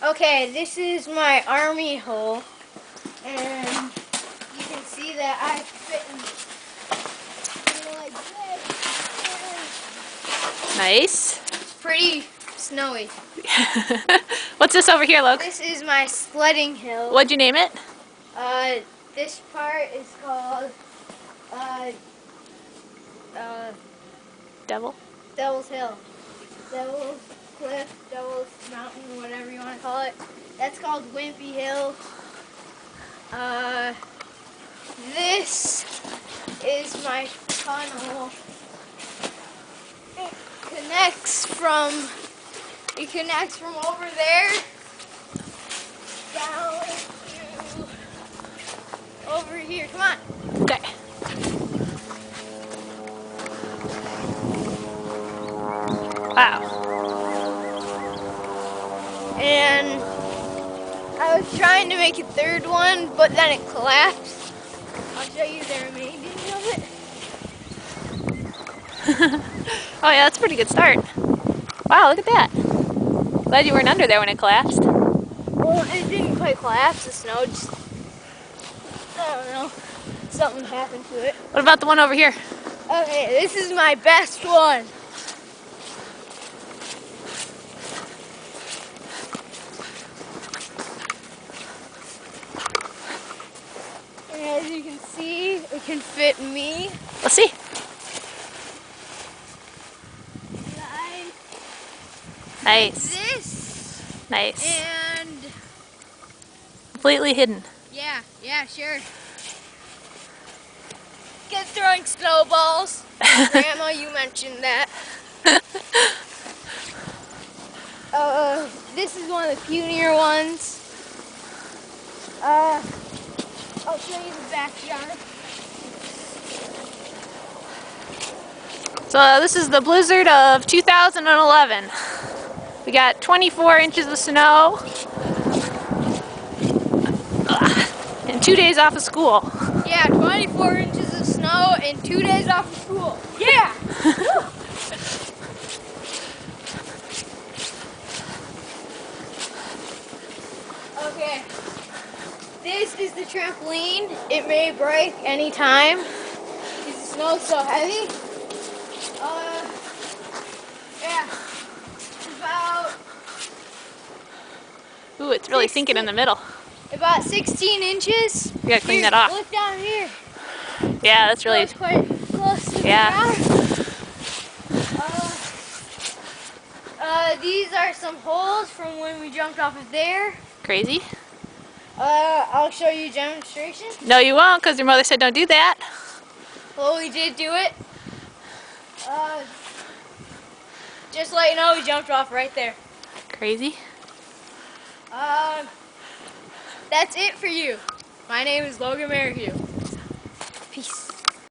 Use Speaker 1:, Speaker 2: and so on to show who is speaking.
Speaker 1: Okay, this is my army hole, and you can see that I fit in like this.
Speaker 2: Nice.
Speaker 1: It's pretty snowy.
Speaker 2: What's this over here, Logan?
Speaker 1: This is my sledding hill.
Speaker 2: What'd you name it?
Speaker 1: This part is called Devil's Hill. Devil's Cliff, Devil's Mountain, whatever you want to call it. That's called Wimpy Hill. This is my tunnel. It connects from over there down to over here. Come on.
Speaker 2: Okay. Wow.
Speaker 1: And I was trying to make a third one, but then it collapsed. I'll show you the remaining of it.
Speaker 2: Oh yeah, that's a pretty good start. Wow, look at that. Glad you weren't under there when it collapsed.
Speaker 1: Well, it didn't quite collapse. The snow just, I don't know, something happened to it.
Speaker 2: What about the one over here?
Speaker 1: Okay, this is my best one. And as you can see, it can fit me.
Speaker 2: Let's see. Nice.
Speaker 1: This.
Speaker 2: Nice.
Speaker 1: And
Speaker 2: Completely hidden.
Speaker 1: yeah, sure. Get throwing snowballs. Grandma, you mentioned that. This is one of the punier ones. I'll show you the backyard.
Speaker 2: So this is the blizzard of 2011. We got 24 inches of snow and 2 days off of school.
Speaker 1: Yeah, 24 inches of snow and 2 days off of school. Yeah! Okay, this is the trampoline. It may break any time because the snow's so heavy. Yeah, about
Speaker 2: Ooh, it's really sinking in the middle.
Speaker 1: about 16 inches.
Speaker 2: You gotta clean that off.
Speaker 1: Look down here.
Speaker 2: Yeah, that's really.
Speaker 1: It's quite close to the
Speaker 2: Yeah.
Speaker 1: ground. These are some holes from when we jumped off of there.
Speaker 2: Crazy.
Speaker 1: I'll show you a demonstration.
Speaker 2: No, you won't, because your mother said don't do that.
Speaker 1: Well, we did do it. Just to let you know, we jumped off right there.
Speaker 2: Crazy.
Speaker 1: That's it for you. My name is Logan Merrihew.